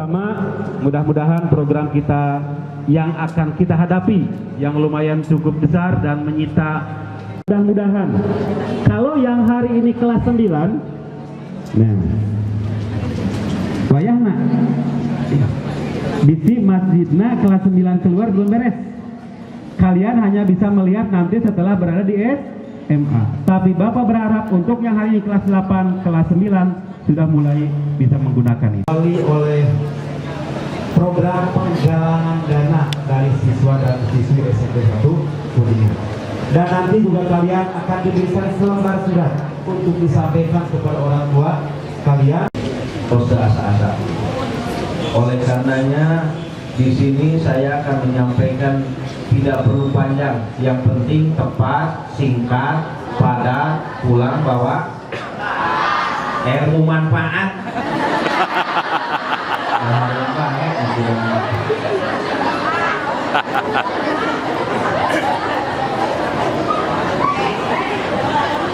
bersama. Mudah-mudahan program kita yang akan kita hadapi yang lumayan cukup besar dan menyita, mudah-mudahan kalau yang hari ini kelas 9, nah wayahna bisi masjidna kelas 9 keluar belum beres. Kalian hanya bisa melihat nanti setelah berada di SMA. Tapi Bapak berharap untuk yang hari ini kelas 8, kelas 9 sudah mulai bisa menggunakan ini. Oleh program penggalangan dana dari siswa dan siswi SMP 1 Kuningan. Dan nanti juga kalian akan diberikan selembar surat untuk disampaikan kepada orang tua kalian. Pose asa-asa. Oleh karenanya di sini saya akan menyampaikan tidak perlu panjang, yang penting tepat, singkat, padat, pulang bawa ilmu manfaat.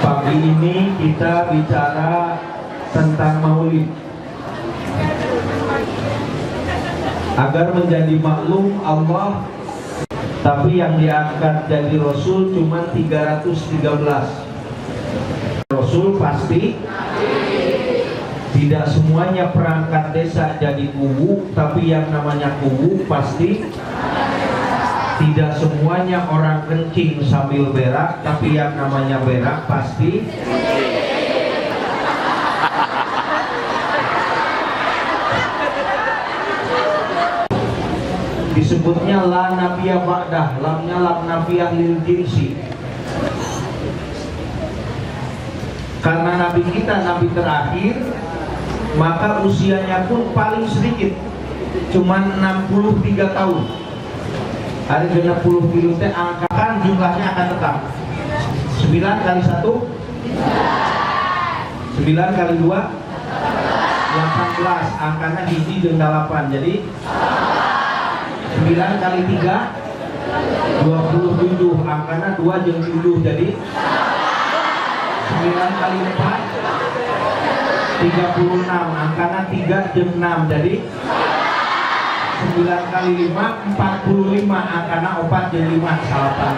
Pagi ini kita bicara tentang maulid. Agar menjadi maklum Allah, tapi yang diangkat jadi Rasul cuma 313. Rasul pasti tidak semuanya perangkat desa jadi kubu, tapi yang namanya kubu pasti tidak semuanya orang kencing sambil berak, tapi yang namanya berak pasti disebutnya la nabiyah ba'dah, lamnya lam nabiyah lil jinsi. Karena nabi kita nabi terakhir, maka usianya pun paling sedikit, cuman 63 tahun. Ada 60 kilo teh, angkakan jumlahnya akan tetap 9 kali 1 9 kali 2 18, angkanya hiji jeung 8, jadi 9 kali 3 27, angkanya 2 jeung 7, jadi 9 kali 4 36, angkanya 3 jeung 6, jadi 9 kali 5 45, angkanya 4 jeung 5 salapan.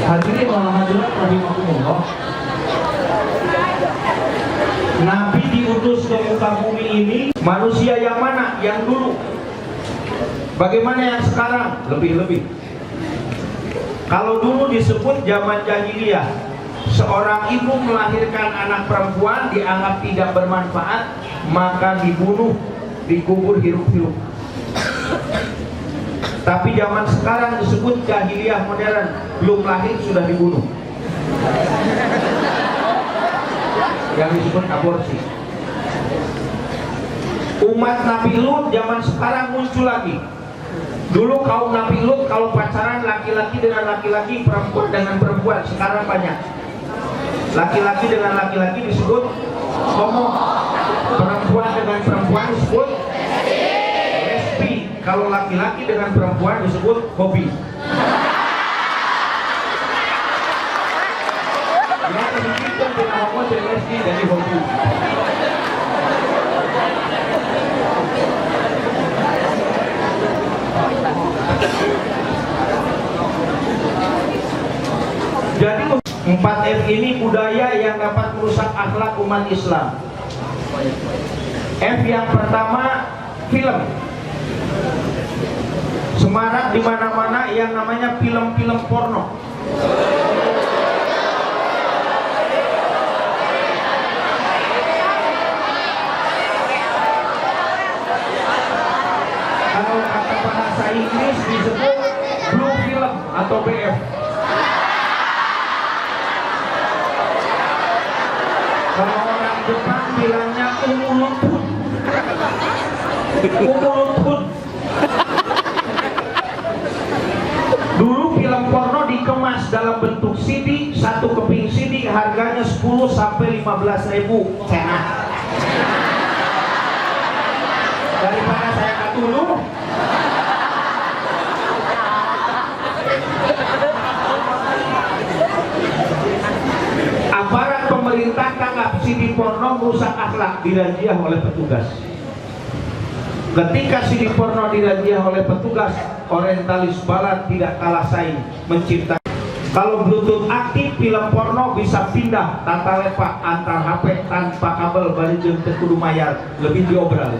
Hadirin walhamdulillah rahimahumullah. Nabi diutus ke muka bumi ini, manusia yang mana? Yang dulu. Bagaimana yang sekarang? Lebih-lebih. Kalau dulu disebut zaman jahiliyah, seorang ibu melahirkan anak perempuan dianggap tidak bermanfaat, maka dibunuh, dikubur hirup-hirup. Tapi zaman sekarang disebut jahiliyah modern, belum lahir sudah dibunuh. Yang disebut aborsi. Umat Nabi Lut zaman sekarang muncul lagi. Dulu kaum Nabi Lut kalau pacaran laki-laki dengan laki-laki, perempuan dengan perempuan. Sekarang banyak. Laki-laki dengan laki-laki disebut homo. Perempuan dengan perempuan disebut lesbi. Kalau laki-laki dengan perempuan disebut hobi. Ya, sedikit dengan homo dan lesbi jadi hobi. Jadi 4F ini budaya yang dapat merusak akhlak umat Islam. F yang pertama, film. Semarak di mana-mana yang namanya film-film porno. Kalau kata bahasa Inggris disebut blue film atau BF. Kalau orang Jepang bilangnya umulutun. Umulutun. Dulu film porno dikemas dalam bentuk CD, satu keping CD harganya 10 sampai 15 ribu. Daripada saya dulu. Aparat pemerintah tanggap CD porno merusak akhlak, dirazia oleh petugas. Ketika CD porno dirazia oleh petugas, orientalis barat tidak kalah saing menciptakan. Kalau Bluetooth aktif, film porno bisa pindah tata lepak antar HP tanpa kabel, balik jeung teu kudu mayar, lebih diobral.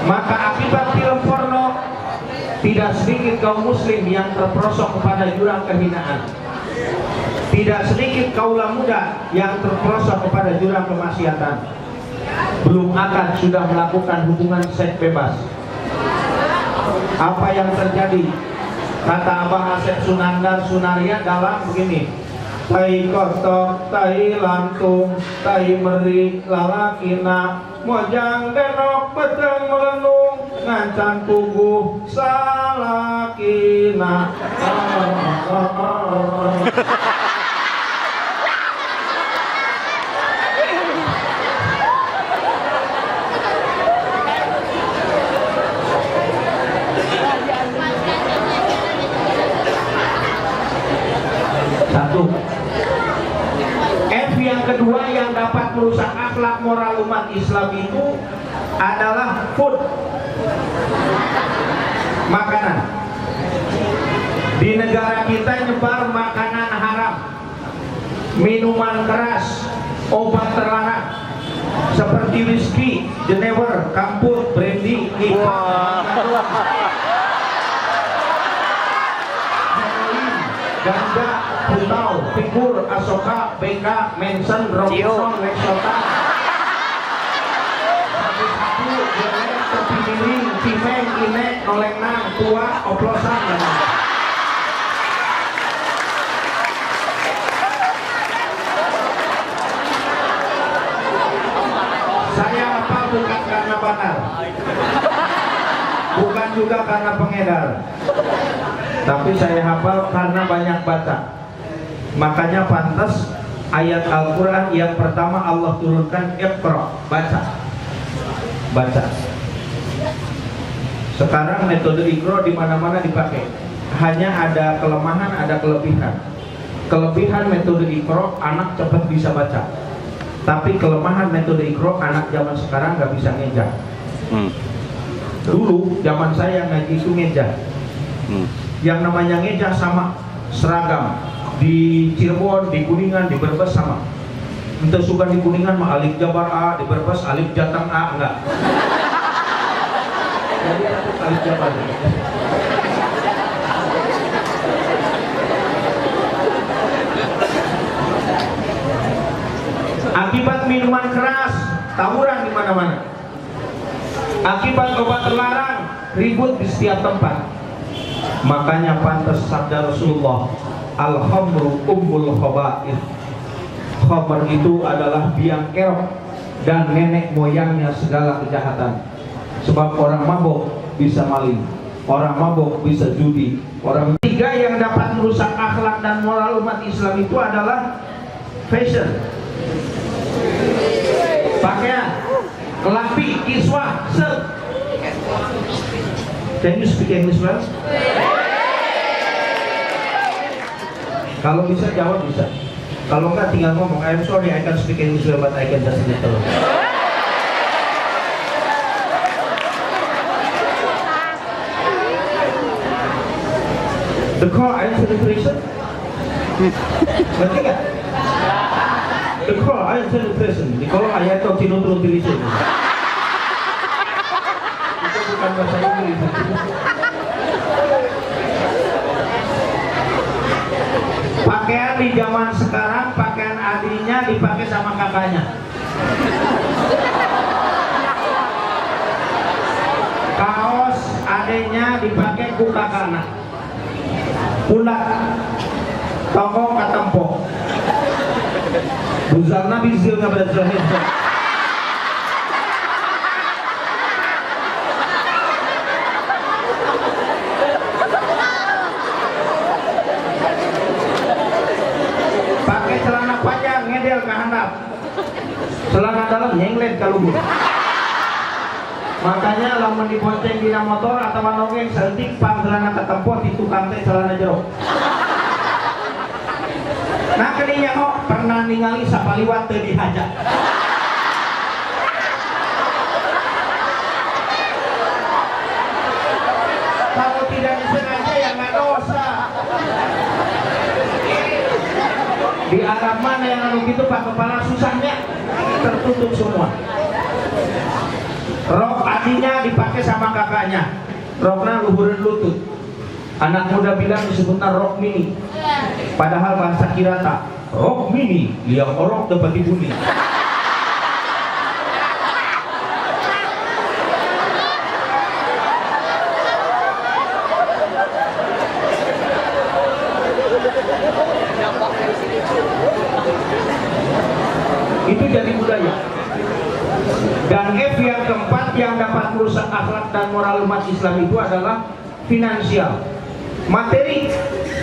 Maka akibat film porno, tidak sedikit kaum muslim yang terperosok kepada jurang kehinaan. Tidak sedikit kaula muda yang terperosok kepada jurang kemaksiatan. Belum akan sudah melakukan hubungan seks bebas. Apa yang terjadi? Kata Abah Asep Sunandar Sunaria dalam begini: tai kotok, tai lantung, tai meri lalakina, mojang denok beteng melenung, ngancan tubuh salakina. Satu. F yang kedua yang dapat merusak akhlak moral umat Islam itu adalah food, makanan. Di negara kita nyebar makanan haram, minuman keras, obat terlarang seperti whisky, jenever, kamput, brandy, ganja, putau, figur, asoka, beka, mensen, robinson, lexotan, sabu-sabu, jelek, tepi miring, timeng, inek, nolengnang, tua, oplosan, saya apa bukan karena bandar, bukan juga karena pengedar, tapi saya hafal karena banyak baca. Makanya pantas ayat Al-Quran yang pertama Allah turunkan Iqra, baca. Sekarang metode Iqra di mana-mana dipakai. Hanya ada kelemahan, ada kelebihan. Kelebihan metode Iqra, anak cepat bisa baca. Tapi kelemahan metode Iqra, anak zaman sekarang nggak bisa ngejak. Dulu zaman saya ngaji itu ngejak. Yang namanya ngejak sama seragam. Di Cirebon, di Kuningan, di Brebes sama. Entah suka di Kuningan mah alif jabar A, di Brebes alif jatang A, enggak. Jadi alif jabar. Akibat minuman keras, tawuran di mana-mana. Akibat obat terlarang, ribut di setiap tempat. Makanya pantas sabda Rasulullah, al-khamru ummul khaba'ith. Khamr itu adalah biang kerok dan nenek moyangnya segala kejahatan. Sebab orang mabuk bisa maling, orang mabuk bisa judi. Orang tiga yang dapat merusak akhlak dan moral umat Islam itu adalah fashion, pakaian, kelapi, kiswah, Can you speak English well? Kalau bisa jawab bisa. Kalau enggak tinggal ngomong, I'm sorry I can speak English well but I can just little. The car answer the question. Ngerti nggak? The car answer the question. Di kalau ayat atau tinutun tulisan. Itu bukan bahasa Inggris. Pakaian di zaman sekarang, pakaian adiknya dipakai sama kakaknya. Kaos adiknya dipakai ku kakaknya. Pulang toko katempo. Buzalna bizil nggak berjahit. nggak handap. Celana dalam nyenglet kalau bu. Makanya lamun dibonceng dina motor atau nongeng sentik panggilan ketempo di tukang teh celana jero. Nah keninya kok pernah ningali sapaliwat teu dihaja. Kalau tidak disengaja ya nggak dosa. Di Arab mana yang anu gitu pak kepala susahnya tertutup semua. Rok adinya dipakai sama kakaknya, roknya luhureun lutut. Anak muda bilang disebutnya rok mini, padahal bahasa Kirata rok mini liang orok dapat dibuni. Itu jadi budaya. Dan F yang keempat yang dapat merusak akhlak dan moral umat Islam itu adalah finansial, materi,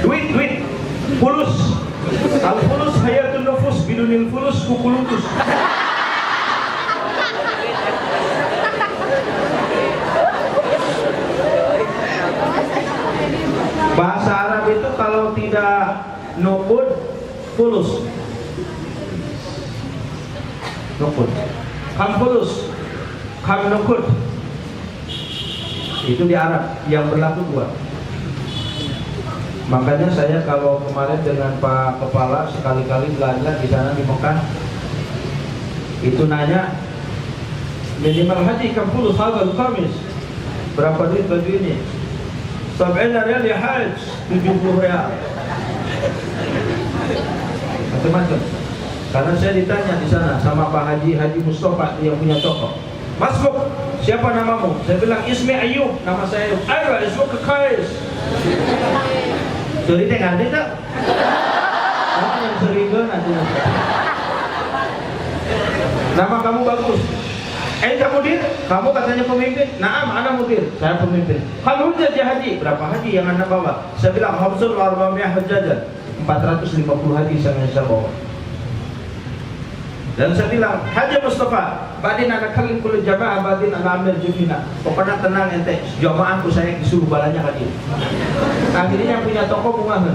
duit, fulus. Al fulus hayatun nufus bidunil fulus kukulutus. Bahasa Arab itu kalau tidak nukud fulus. Nukud. Kam fulus, kam nukud. Itu di Arab yang berlaku dua. Makanya saya kalau kemarin dengan Pak Kepala sekali-kali belanja di sana di Mekah, itu nanya minimal haji kam fulus hadal kamis, berapa duit baju ini? 70 rial ya haj, 70 rial. Macam-macam. Karena saya ditanya di sana sama Pak Haji Mustafa yang punya toko. Mas Buk, siapa namamu? Saya bilang Ismi Ayub, nama saya Ayub. Ayub, Ismuk Kais. Jadi ngerti tak? Nama yang seringan nanti. Nama kamu bagus. Kamu dir? Kamu katanya pemimpin? Naam, ana mudir. Saya pemimpin. Kalau hujjah haji, berapa haji yang anda bawa? Saya bilang Hamsul Arba'miyah Hujjajan, 450 haji saya bawa. Dan saya bilang, Haji Mustafa, badin anak kalian kulit jamaah, badin anak amir jumina. Pokoknya tenang ente, jamaahku saya disuruh balanya haji. Akhirnya punya toko bunga.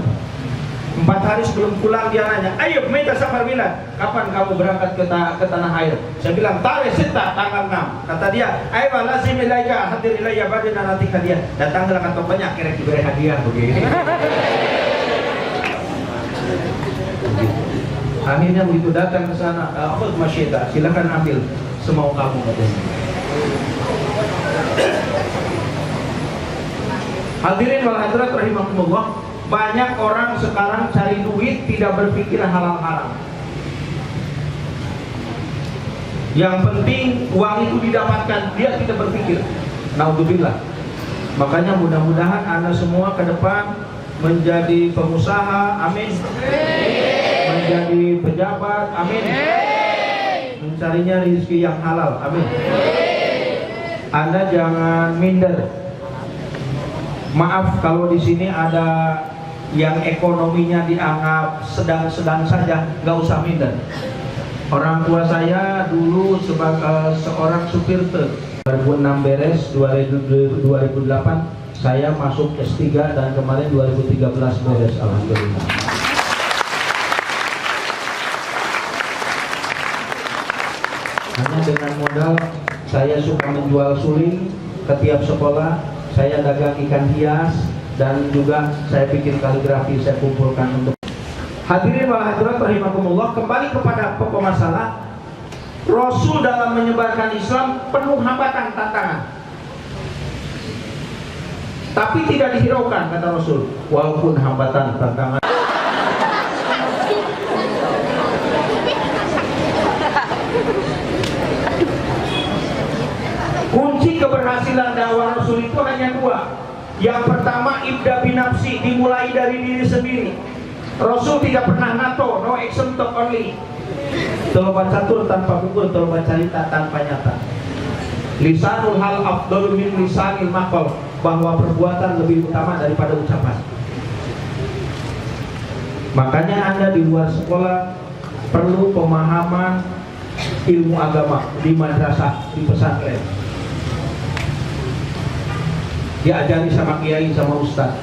4 hari sebelum pulang dia nanya, ayo minta safar bila, kapan kamu berangkat ke tanah air? Saya bilang, tarikh sita, tanggal 6. Kata dia, ayo lazim ilaika, hadir ilaiya badin nanti hadiah. Datanglah ke tokonya, akhirnya diberi hadiah begini. Akhirnya begitu datang ke sana, khudh masyita, silakan ambil semau kamu katanya. Hadirin wal hadirat rahimakumullah, banyak orang sekarang cari duit tidak berpikir halal haram. Yang penting uang itu didapatkan, dia tidak berpikir. Naudzubillah. Makanya mudah-mudahan Anda semua ke depan menjadi pengusaha, amin. Menjadi pejabat, amin. Mencarinya rezeki yang halal, amin. Anda jangan minder. Maaf kalau di sini ada yang ekonominya dianggap sedang-sedang saja, nggak usah minder. Orang tua saya dulu sebagai seorang supir truk. 2006 beres, 2008 saya masuk S3 dan kemarin 2013 beres, alhamdulillah. Hanya dengan modal saya suka menjual suling ke tiap sekolah, saya dagang ikan hias, dan juga saya bikin kaligrafi, saya kumpulkan untuk. Hadirin wal hadirat rahimakumullah, kembali kepada pokok masalah. Rasul dalam menyebarkan Islam penuh hambatan, tantangan, tapi tidak dihiraukan, kata Rasul, walaupun hambatan, tantangan. Kunci keberhasilan dakwah Rasul itu hanya dua. Yang pertama, ibda binafsi, dimulai dari diri sendiri. Rasul tidak pernah NATO, no action talk only. Tolobat catur tanpa bukur, tolobat cerita tanpa nyata. Lisanul hal afdalu min lisanil maqal, bahwa perbuatan lebih utama daripada ucapan. Makanya Anda di luar sekolah perlu pemahaman ilmu agama di madrasah, di pesantren. Diajari sama kiai, sama ustaz.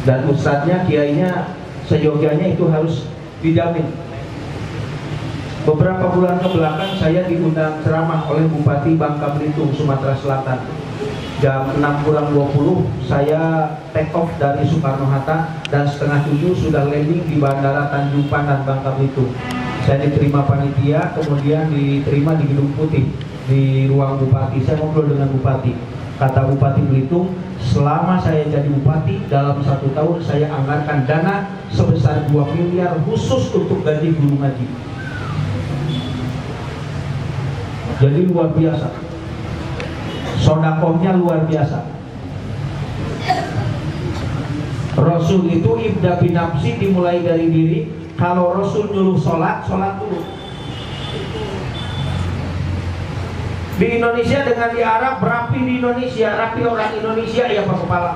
Dan ustaznya, kiainya, seyogianya itu harus dijamin. Beberapa bulan ke belakang saya diundang ceramah oleh Bupati Bangka Belitung, Sumatera Selatan. Jam 6:20 saya take off dari Soekarno-Hatta dan 6:30 sudah landing di Bandara Tanjung Pandan, Bangka Belitung. Saya diterima panitia, kemudian diterima di Gedung Putih, di ruang Bupati. Saya ngobrol dengan Bupati. Kata Bupati Belitung, selama saya jadi Bupati, dalam 1 tahun saya anggarkan dana sebesar 2 miliar khusus untuk gaji guru ngaji. Jadi luar biasa, sodakohnya luar biasa. Rasul itu ibda binafsi, dimulai dari diri. Kalau Rasul nyuruh sholat, sholat dulu. Di Indonesia dengan di Arab, rapi di Indonesia, rapi orang Indonesia ya Pak Kepala.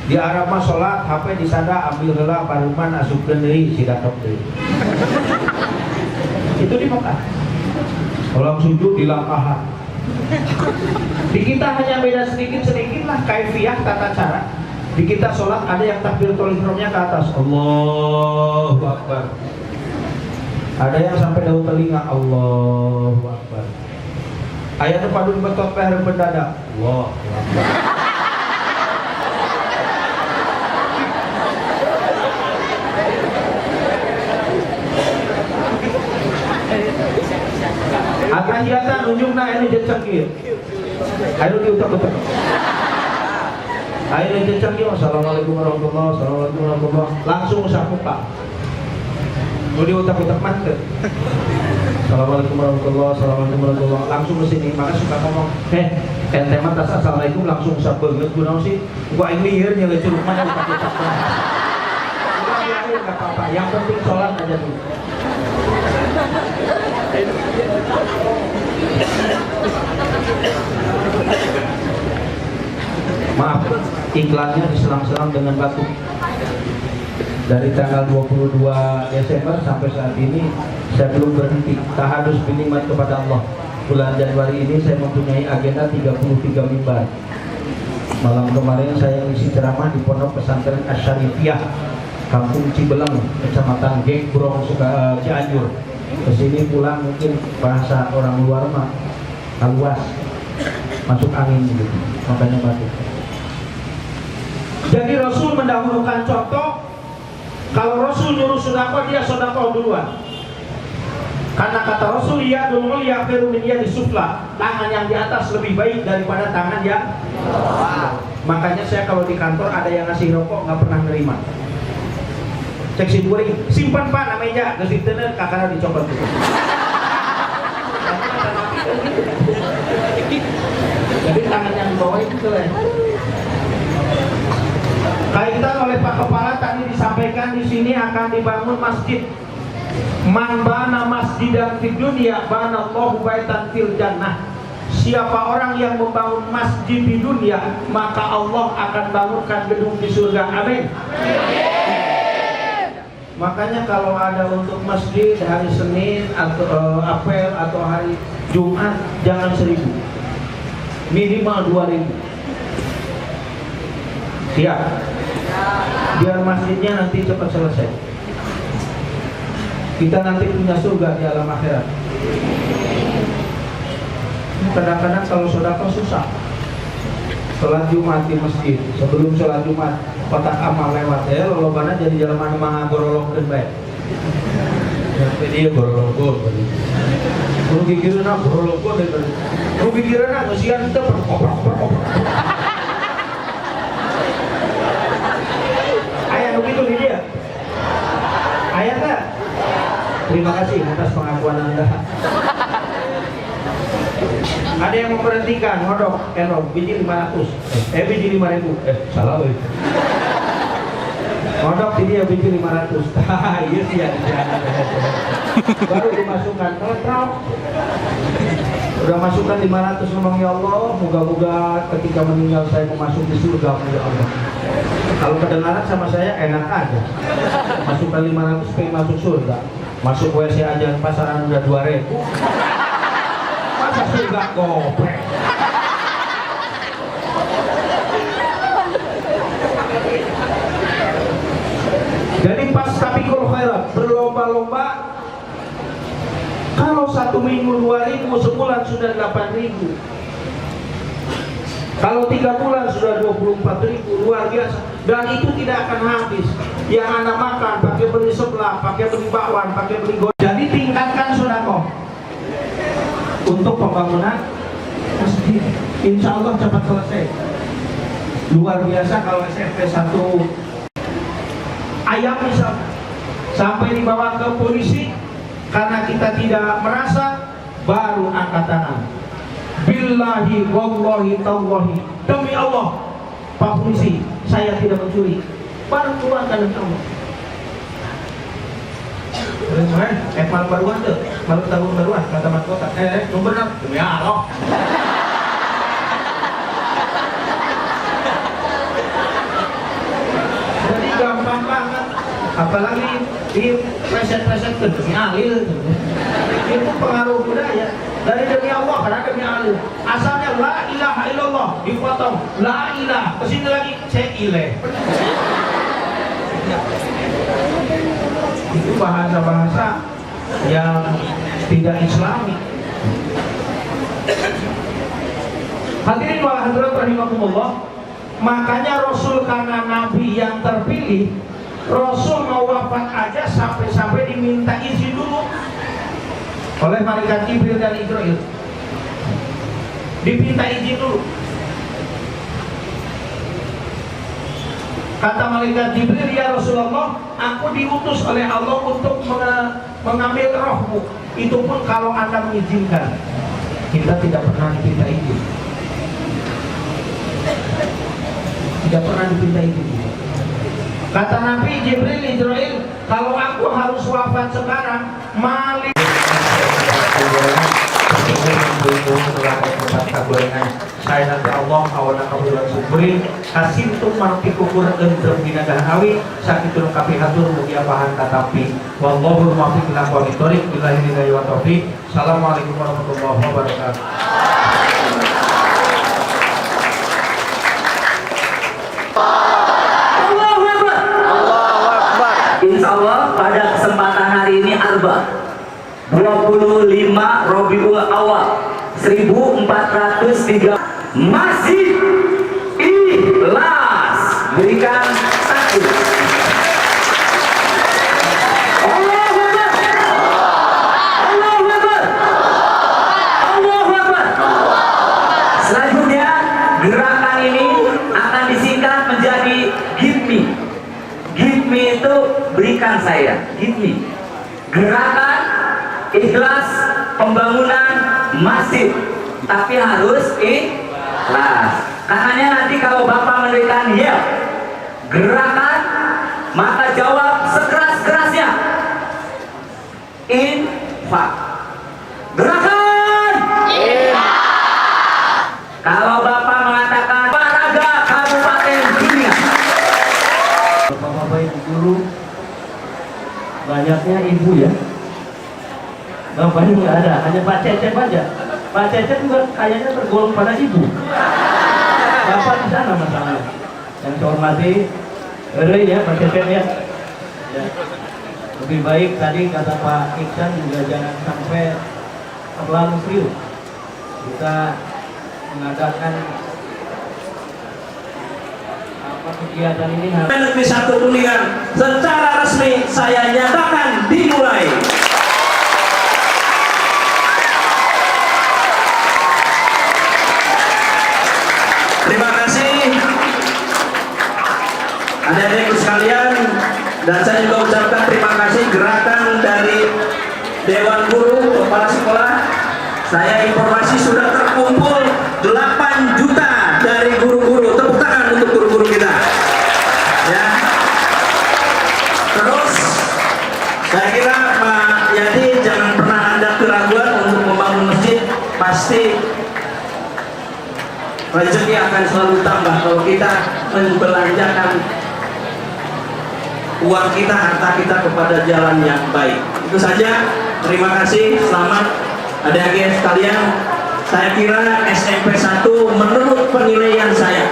Di Arab mah sholat, HP disada, ambil heula paruman, asupkeun deui, sidatok deui. Itu di Mekah. Orang sujud di langkahan. Di kita hanya beda sedikit-sedikit lah kaifiyah, tata cara. Di kita sholat ada yang takbiratul ihramnya ke atas, Allahu Akbar. Ada yang sampai daun telinga, Allahu Akbar. Ayat padun betot peher bendada, Allahu Akbar. Atahiyatan unjungna anu jecengkir. Ayo diutak-utak. Ayo jecengkir. Assalamualaikum warahmatullahi wabarakatuh. Langsung sakuka. Mau diutak-utak mantep. Assalamualaikum warahmatullahi wabarakatuh. Langsung ke sini. Maka suka ngomong, ente mah tas assalamualaikum langsung sabeungeut kunaon sih? Gua aing lieur nya ge curug mah utak-utak. Enggak apa-apa. Yang penting sholat aja dulu. Maaf, iklannya diselang-selang dengan batu. Dari tanggal 22 Desember sampai saat ini saya belum berhenti tahadus binimat kepada Allah. Bulan Januari ini saya mempunyai agenda 33 mimbar. Malam kemarin saya ngisi ceramah di Pondok Pesantren Asyarifiyah, Kampung Cibeleng, Kecamatan Gekbrong, Cianjur. Kesini pulang mungkin bahasa orang luar mah luas, masuk angin gitu, makanya batuk. Jadi Rasul mendahulukan contoh. Kalau Rasul nyuruh sedekah, dia sedekah duluan. Karena kata Rasul, ya dulu ya feruminia disufla, tangan yang di atas lebih baik daripada tangan yang makanya saya kalau di kantor ada yang ngasih rokok nggak pernah nerima. Cek si goreng, simpan Pak namanya, geus diteuneur kakana dicopot gitu. Jadi tangan yang di bawah itu tuh kaitan oleh Pak Kepala tadi disampaikan di sini akan dibangun masjid. Man bana masjidan fid dunya banallahu baitan fil jannah. Siapa orang yang membangun masjid di dunia, maka Allah akan bangunkan gedung di surga. Amin. Makanya kalau ada untuk masjid hari Senin atau apel atau hari Jumat jangan 1.000, minimal 2.000. Siap? Biar masjidnya nanti cepat selesai. Kita nanti punya surga di alam akhirat. Kadang-kadang kalau sedekah susah. Sholat Jumat di masjid, sebelum sholat Jumat kotak amal lewat ya, lolobana jadi jalan mana gorologkeun bae. Jadi dia gorolog. Rugi kirana gorolog deui. Rugi kirana ngeusian teh perkoprak. Aya nu kitu di dia. Aya teh. Terima kasih atas pengakuan Anda. Ada yang memperhentikan, ngodok, enok, biji 500, biji 5.000, salah weh. Ngodok di dia biji 500, iya sih ya. Baru dimasukkan, ngetrok. Udah masukkan 500, ngomong ya Allah, moga-moga ketika meninggal saya mau masuk di surga, ya Allah. Kalau kedengaran sama saya enak aja. masuk ke 500 pengen masuk surga. Masuk WC aja pasaran udah 2.000. Masa surga gope. Jadi pas Tabiqul Khairat berlomba-lomba. Kalau 1 minggu 2.000, sebulan sudah 8.000. Kalau 3 bulan sudah 24.000, luar biasa. Dan itu tidak akan habis. Yang Anda makan pakai beli sebelah, pakai beli bakwan, pakai beli goreng. Jadi tingkatkan sedekah untuk pembangunan masjid. Insya Allah cepat selesai. Luar biasa kalau SMP 1 ayam misal sampai dibawa ke polisi karena kita tidak merasa, baru angkat tangan. Billahi wallahi tallahi, demi Allah Pak Polisi, saya tidak mencuri. Baru keluarkan dari Allah. Kemarin, malam baruan tuh, malam tahun baruan, kata Mas Kota. Benar, demi Allah. Jadi gampang banget. Apalagi di preset-preset demi alil. Itu pengaruh budaya. Dari demi Allah, karena demi alil. Asalnya la ilaha illallah, dipotong la ilah, kesini lagi ceile. Itu bahasa-bahasa yang tidak islami. Hadirin wa hadirat rahimakumullah. Makanya Rasul karena Nabi yang terpilih, Rasul mau wafat aja sampai-sampai diminta izin dulu oleh malaikat Jibril dan Israil. Diminta izin dulu. Kata malaikat Jibril, ya Rasulullah, aku diutus oleh Allah untuk mengambil rohmu. Itu pun kalau Anda mengizinkan. Kita tidak pernah diminta izin. Tidak pernah diminta izin. Kata Nabi Jibril, Israil, kalau aku harus wafat sekarang, malik saya nanti Allah awana kabulan subri kasih untuk mati kukur untuk binadah awi sakit turun kapi hatur mugia bahan katapi wallahu muwaffiq ila aqwamit thoriq billahi hidayah wa taufiq. Assalamualaikum warahmatullahi wabarakatuh. Allahu Akbar. Allahu Akbar. Insya Allah pada kesempatan hari ini Arba 25 Rabiul Awal 1403 Masjid Ikhlas berikan satu. Allahu Akbar. Allahu Akbar. Allahu Akbar. Selanjutnya gerakan ini akan disingkat menjadi GIPMI. GIPMI itu berikan saya. GIPMI gerakan ikhlas pembangunan masjid, tapi harus ikhlas. Makanya nanti kalau Bapak memberikan ya gerakan, maka jawab sekeras-kerasnya infak. Gerakan infak. Kalau Bapak mengatakan Paraga Kabupaten Dunia. Bapak-bapak ibu guru, banyaknya ibu ya. Bapaknya nggak ada, hanya Pak Cecep aja. Pak Cecep juga kayaknya tergolong pada ibu. Bapak di sana masalahnya. Yang saya hormati, ya Pak Cecep ya. Lebih baik tadi kata Pak Iksan juga jangan sampai terlalu serius. Kita mengadakan kegiatan ini Negeri 1 Kuningan secara resmi saya nyatakan dimulai. Terima kasih adik-adikku sekalian, dan saya juga ucapkan terima kasih gerakan dari Dewan Guru Kepala Sekolah. Saya informasi sudah terkumpul 8 juta dari guru-guru. Tepuk tangan untuk guru-guru kita ya. Terus saya kira Pak Yadi jangan pernah ada keraguan untuk membangun masjid. Pasti rezeki akan selalu tambah kalau kita membelanjakan uang kita, harta kita kepada jalan yang baik. Itu saja. Terima kasih. Selamat adik-adik sekalian. Saya kira SMP 1 menurut penilaian saya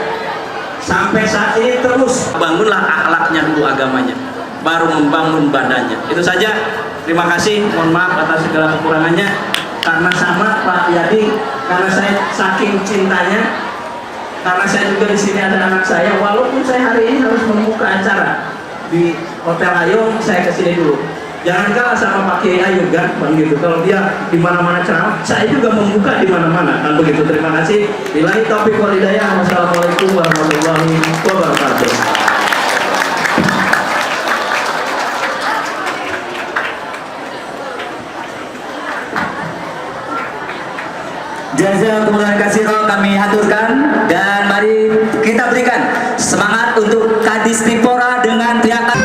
sampai saat ini terus bangunlah akhlaknya dulu, agamanya, baru membangun badannya. Itu saja. Terima kasih. Mohon maaf atas segala kekurangannya. Karena sama Pak Yadi, karena saya saking cintanya, karena saya juga di sini ada anak saya, walaupun saya hari ini harus membuka acara di Hotel Ayung, saya kesini dulu. Jangan kalah sama Pak Kiai Ayub kan, begitu. Kalau dia di mana-mana ceramah, saya juga membuka di mana-mana, kan begitu. Terima kasih. Billahi taufiq wal hidayah. Wassalamualaikum warahmatullahi wabarakatuh. Jazakumullah katsiran kami haturkan, dan mari kita berikan semangat untuk Kadis Tipora dengan teriakan.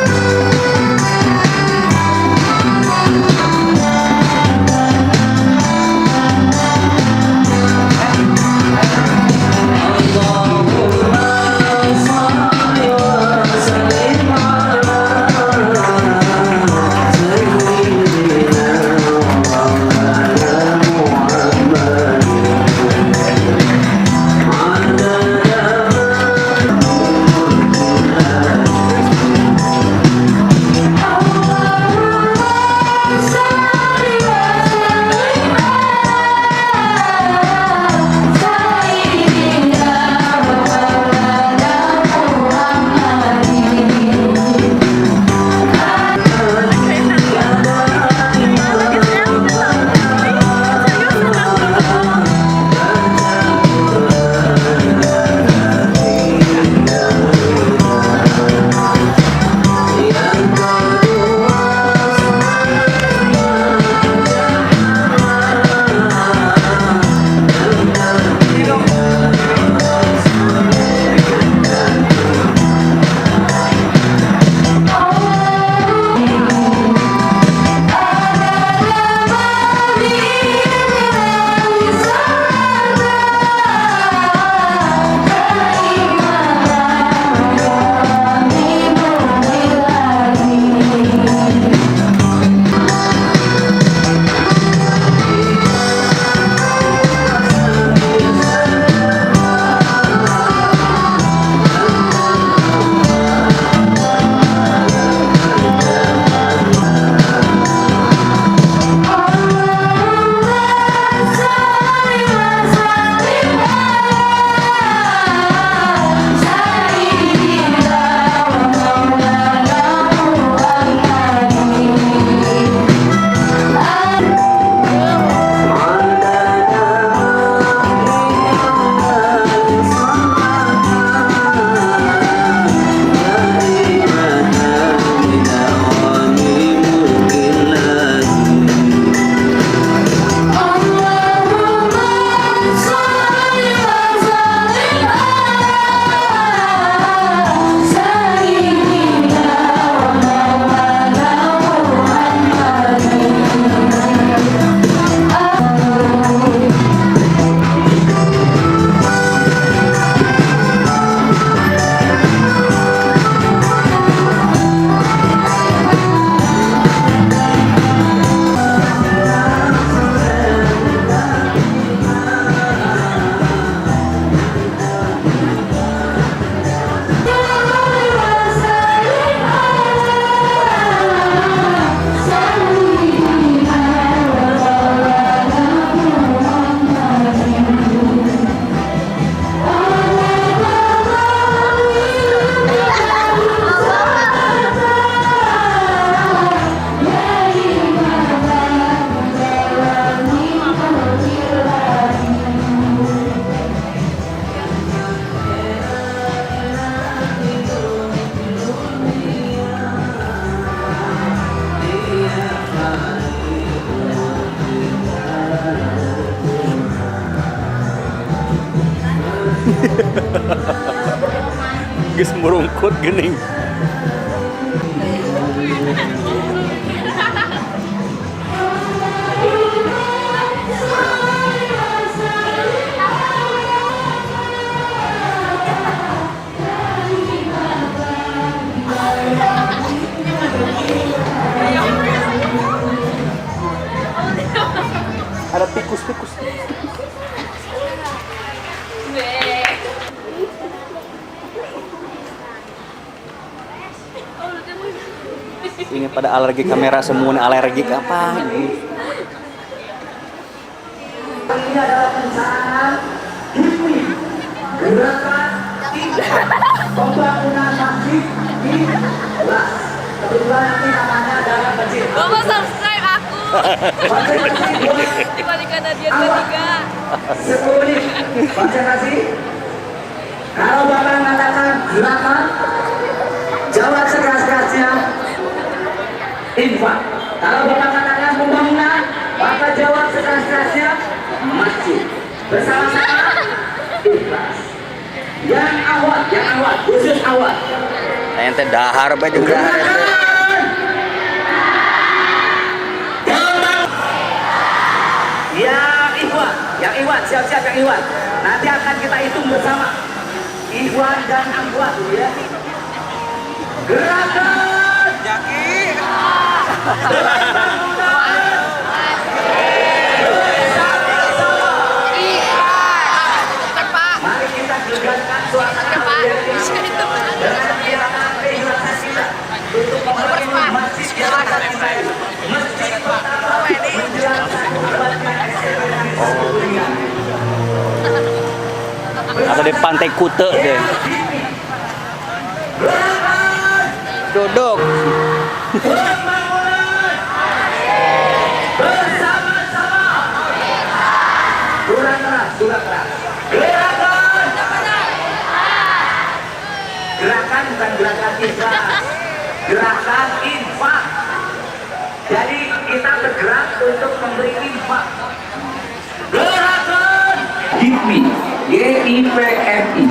Geus merungkut geuning. pada alergi kamera semua nih, alergi apa? Ini adalah pencarian HIPMI, gerakan pembangunan masjid di Las. Kebetulan nanti namanya adalah masjid. Bapak subscribe aku. Dibandingkan Nadia ketiga. 10 menit konsentrasi. Kalau Bapak mengatakan gerakan, jawab sekeras-kerasnya infak. Kalau Bapak katakan pembangunan, maka jawab sekeras-kerasnya masjid. Bersama-sama ikhlas. Yang awal, khusus awal. Ente dahar bae jeung dahar ente. Yang Iwan, siap-siap yang Iwan. Nanti akan kita hitung bersama. Iwan dan Ambuat ya. Gerakan Jaki. Mari kita gegarkan suasana dengan kegiatan kehidupan kita untuk membangun masjid yang akan kita ini. Masjid pertama menjelaskan umatnya Atau di Pantai Kute deh. Duduk. bersama-sama. Kurang keras. Gerakan bukan gerakan ikhlas, gerakan infak. Jadi kita bergerak untuk memberi infak. Gerakan GIVMI, GIVMI.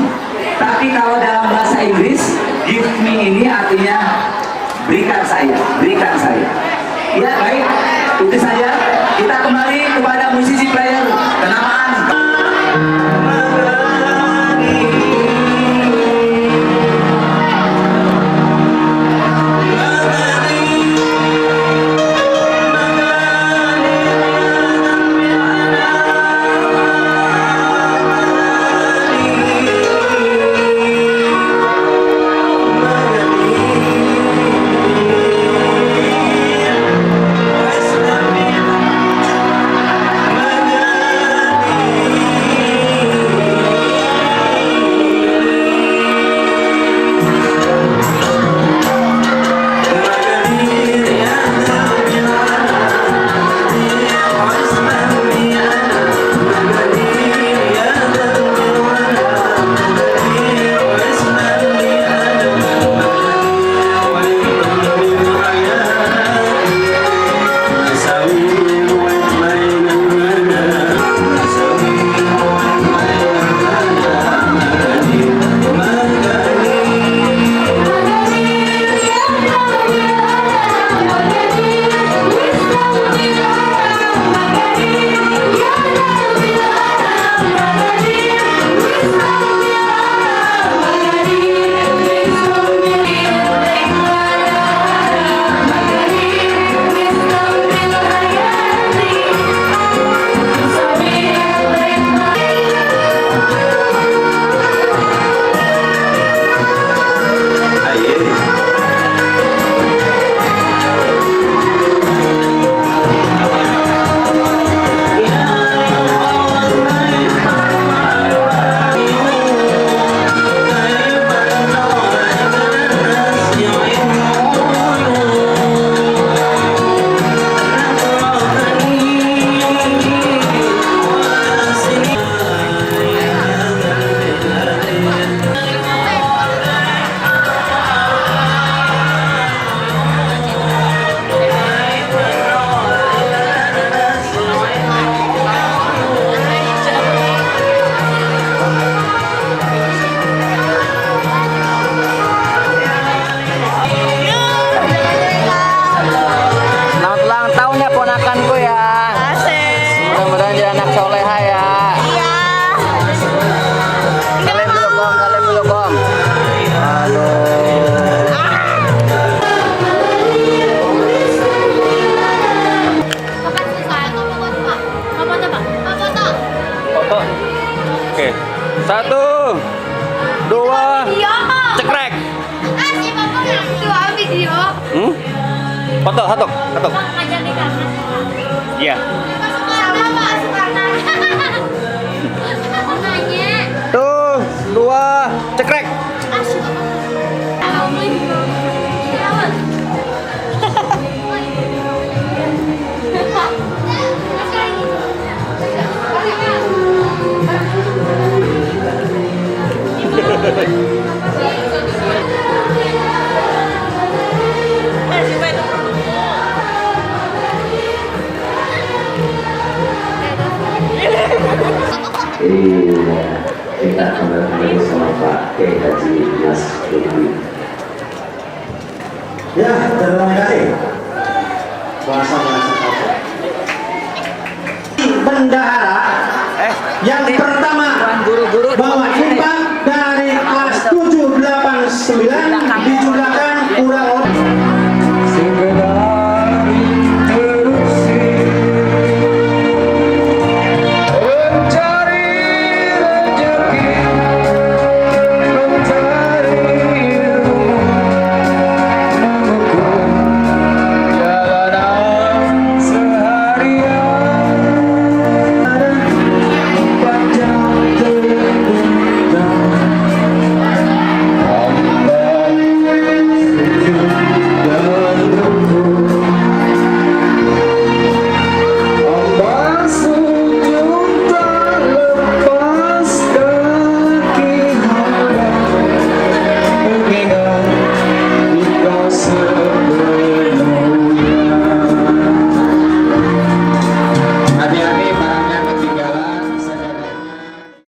Tapi kalau dalam bahasa Inggris, GIVMI ini artinya berikan saya. Ya baik, itu saja. Kita kembali kepada musisi player kenamaan. Oke. 1, 2, Iya. cekrek. Si Bapak yang dua video. Foto. Ngajar di kamar. Iya. Sama Pak Soekarno. Aku nanya. Tuh, 2, cekrek. Iya, kita kembali sama Pak Kiai Haji Mas Lutfi. Ya, terima kasih. Bahasa apa? Bendahara yang pertama bahwa impact dari kelas 7, 8, 9 dijumlahkan kurang lebih Mengingat